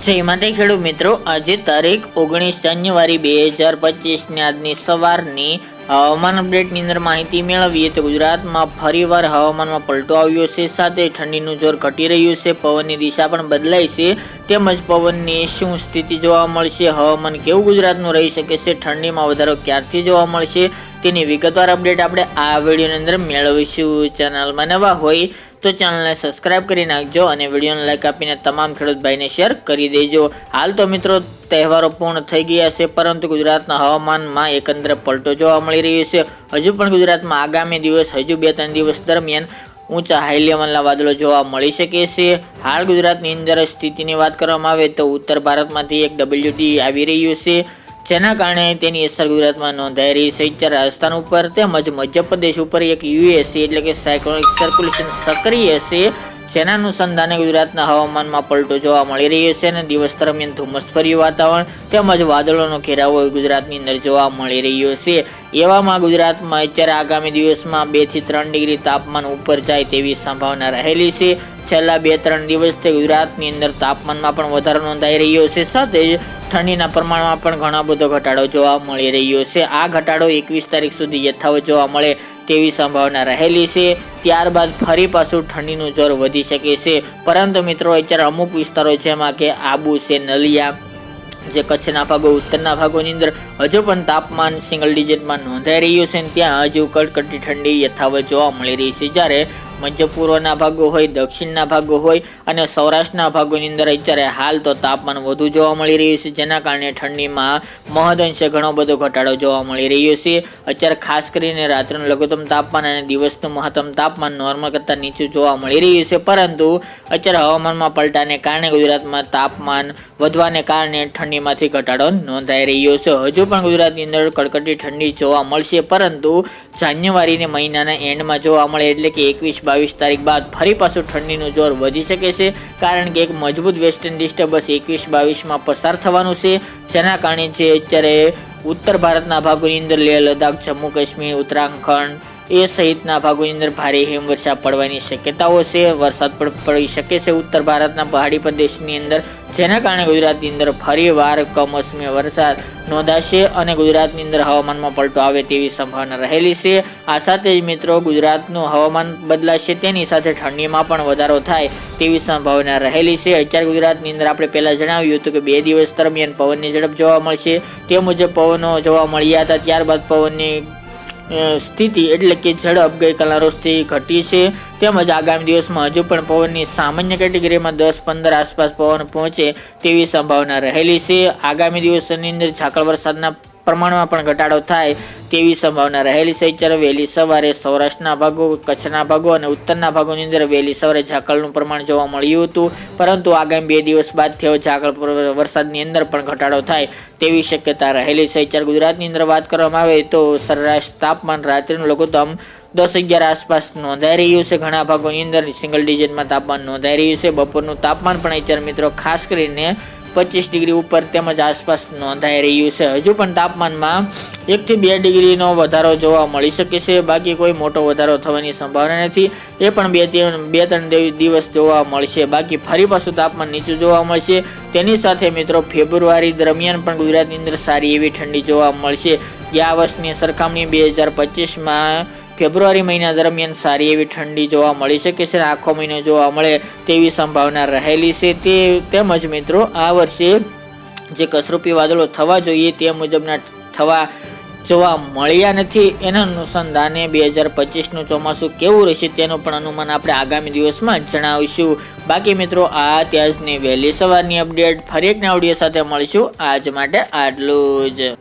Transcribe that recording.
જય માતા ખેડૂત મિત્રો, આજે તારીખ 19 જાન્યુઆરી 2025 આજની સવારની હવામાન અપડેટની અંદર માહિતી મેળવીએ તો ગુજરાતમાં ફરીવાર હવામાનમાં પલટો આવ્યો છે. સાથે ઠંડીનું જોર ઘટી રહ્યું છે, પવનની દિશા પણ બદલાઈ છે, તેમજ પવનની શું સ્થિતિ જોવા મળશે, હવામાન કેવું ગુજરાતનું રહી શકે છે, ઠંડીમાં વધારો ક્યારથી જોવા મળશે તેની વિગતવાર અપડેટ આપણે આ વિડીયોની અંદર મેળવીશું. ચેનલમાં નવા હોય તો ચેનલને સબસ્ક્રાઇબ કરી નાખજો અને વિડીયોને લાઈક આપીને તમામ ખેડૂત ભાઈને શેર કરી દેજો. હાલ તો મિત્રો તહેવારો પૂર્ણ થઈ ગયા છે, પરંતુ ગુજરાતના હવામાનમાં એકંદરે પલટો જોવા મળી રહ્યો છે. હજુ પણ ગુજરાતમાં આગામી દિવસ હજુ 2-3 દિવસ દરમિયાન ઊંચા હાઈ લેવલના વાદળો જોવા મળી શકે છે. હાલ ગુજરાતની અંદર સ્થિતિની વાત કરવામાં આવે તો ઉત્તર ભારતમાંથી એક WD આવી રહ્યું છે, જેના કારણે તેની અસર ગુજરાતમાં નોંધાઈ રહી છે. ત્યારે રાજસ્થાન ઉપર તેમજ મધ્યપ્રદેશ ઉપર એક USC એટલે કે સાયક્લોનિક સર્ક્યુલેશન સક્રિય છે, જેના અનુસંધાને ગુજરાતના હવામાનમાં પલટો જોવા મળી રહ્યો છે અને દિવસ દરમિયાન ધુમ્મસભર્યું વાતાવરણ તેમજ વાદળોનો ઘેરાવો ગુજરાતની અંદર જોવા મળી રહ્યો છે. એવામાં ગુજરાતમાં અત્યારે આગામી દિવસમાં 2 થી 3 ડિગ્રી તાપમાન ઉપર જાય તેવી સંભાવના રહેલી છે. છેલ્લા 2-3 દિવસથી ગુજરાતની અંદર તાપમાનમાં પણ વધારો નોંધાઈ રહ્યો છે, સાથે જ ઠંડીના પ્રમાણમાં પણ ઘણો બધો ઘટાડો જોવા મળી રહ્યો છે. આ ઘટાડો 21 તારીખ સુધી યથાવત જોવા મળે તેવી સંભાવના રહેલી છે. ત્યારબાદ ફરી પાછું ઠંડીનું જોર વધી શકે છે, પરંતુ મિત્રો અત્યારે અમુક વિસ્તારો જેમાં કે આબુ છે, નલિયા, જે કચ્છના ભાગો, ઉત્તરના ભાગોની અંદર હજુ પણ તાપમાન સિંગલ ડિજિટમાં નોંધાઈ રહ્યું છે, ત્યાં હજુ કડકડતી ઠંડી યથાવત જોવા મળી રહી છે. જ્યારે મધ્ય પૂર્વના ભાગો હોય, દક્ષિણના ભાગો હોય અને સૌરાષ્ટ્રના ભાગોની અંદર અત્યારે હાલ તો તાપમાન વધુ જોવા મળી રહ્યું છે, જેના કારણે ઠંડીમાં મહદઅંશે ઘણો બધો ઘટાડો જોવા મળી રહ્યો છે. અત્યારે ખાસ કરીને રાત્રિનું લઘુત્તમ તાપમાન અને દિવસનું મહત્તમ તાપમાન નોર્મલ કરતાં નીચું જોવા મળી રહ્યું છે, પરંતુ અત્યારે હવામાનમાં પલટાને કારણે ગુજરાતમાં તાપમાન વધવાને કારણે ઠંડીમાંથી ઘટાડો નોંધાઈ રહ્યો છે. હજુ પણ ગુજરાતની અંદર કડકડતી ઠંડી જોવા મળશે, પરંતુ જાન્યુઆરીના મહિનાના એન્ડમાં જોવા મળે એટલે કે 21-22 તારીખ બાદ ફરી પાછું ઠંડીનું જોર વધી શકે છે, કારણ કે એક મજબૂત વેસ્ટર્ન ડિસ્ટર્બન્સ 21-22માં પસાર થવાનું છે, જેના કારણે જે અત્યારે ઉત્તર ભારતના ભાગોની અંદર લેહ લદ્દાખ, જમ્મુ કાશ્મીર, ઉત્તરાખંડ એ સહિતના ભાગોની અંદર ભારે હિમવર્ષા પડવાની શક્યતાઓ છે. વરસાદ પણ પડી શકે છે ઉત્તર ભારતના પહાડી પ્રદેશની અંદર, જેના કારણે ગુજરાતની અંદર ફરીવાર કમોસમી વરસાદ નોંધાશે અને ગુજરાતની અંદર હવામાનમાં પલટો આવે તેવી સંભાવના રહેલી છે. આ સાથે જ મિત્રો ગુજરાતનું હવામાન બદલાશે, તેની સાથે ઠંડીમાં પણ વધારો થાય તેવી સંભાવના રહેલી છે. અત્યારે ગુજરાતની અંદર આપણે પહેલાં જણાવ્યું હતું કે 2 દિવસ દરમિયાન પવનની ઝડપ જોવા મળશે, તે મુજબ પવનો જોવા મળ્યા હતા. ત્યારબાદ પવનની સ્થિતિ એટલે કે ઝડપ ગઈકાલના રોજથી ઘટી છે, તેમજ આગામી દિવસમાં હજુ પણ પવનની સામાન્ય કેટેગરીમાં 10-15 આસપાસ પવન પહોંચે તેવી સંભાવના રહેલી છે. આગામી દિવસોની અંદર ઝાકળ વરસાદના પ્રમાણમાં પણ ઘટાડો થાય તેવી સંભાવના રહેલી છે. ત્યારે વહેલી સવારે સૌરાષ્ટ્રના ભાગો, કચ્છના ભાગો અને ઉત્તરના ભાગોની અંદર વહેલી સવારે ઝાકળનું પ્રમાણ જોવા મળ્યું હતું, પરંતુ આગામી 2 દિવસ બાદથી ઝાકળ વરસાદની અંદર પણ ઘટાડો થાય તેવી શક્યતા રહેલી છે. ત્યારે ગુજરાતની અંદર વાત કરવામાં આવે તો સરેરાશ તાપમાન રાત્રિનું લઘુત્તમ 10-11 આસપાસ નોંધાઈ રહ્યું છે. ઘણા ભાગોની અંદર સિંગલ ડિજિટમાં તાપમાન નોંધાઈ રહ્યું છે. બપોરનું તાપમાન પણ અત્યારે મિત્રો ખાસ કરીને 25 ડિગ્રી ઉપર તેમજ આસપાસ નોંધાઈ રહ્યું છે. હજુ પણ તાપમાનમાં 1 થી 2 ડિગ્રીનો વધારો જોવા મળી શકે છે, બાકી કોઈ મોટો વધારો થવાની સંભાવના નથી. એ પણ 2-3 દિવસ જોવા મળશે, બાકી ફરી પાછું તાપમાન નીચું જોવા મળશે. તેની સાથે મિત્રો ફેબ્રુઆરી દરમિયાન પણ ગુજરાતની અંદર સારી એવી ઠંડી જોવા મળશે. ગયા વર્ષની સરખામણી 2025માં ફેબ્રુઆરી મહિના દરમિયાન સારી એવી ઠંડી જોવા મળી શકે છે, આખો મહિનો જોવા મળે તેવી સંભાવના રહેલી છે. તેમજ મિત્રો આ વર્ષે જે કસરૂપી વાદળો થવા જોઈએ તે મુજબના થવા જોવા મળ્યા નથી. એના અનુસંધાને 2025નું ચોમાસું કેવું રહેશે તેનું પણ અનુમાન આપણે આગામી દિવસમાં જણાવીશું. બાકી મિત્રો આ ત્યાંની વહેલી સવારની અપડેટ. ફરી એક નવા વિડીયો સાથે મળીશું. આજ માટે આટલું જ.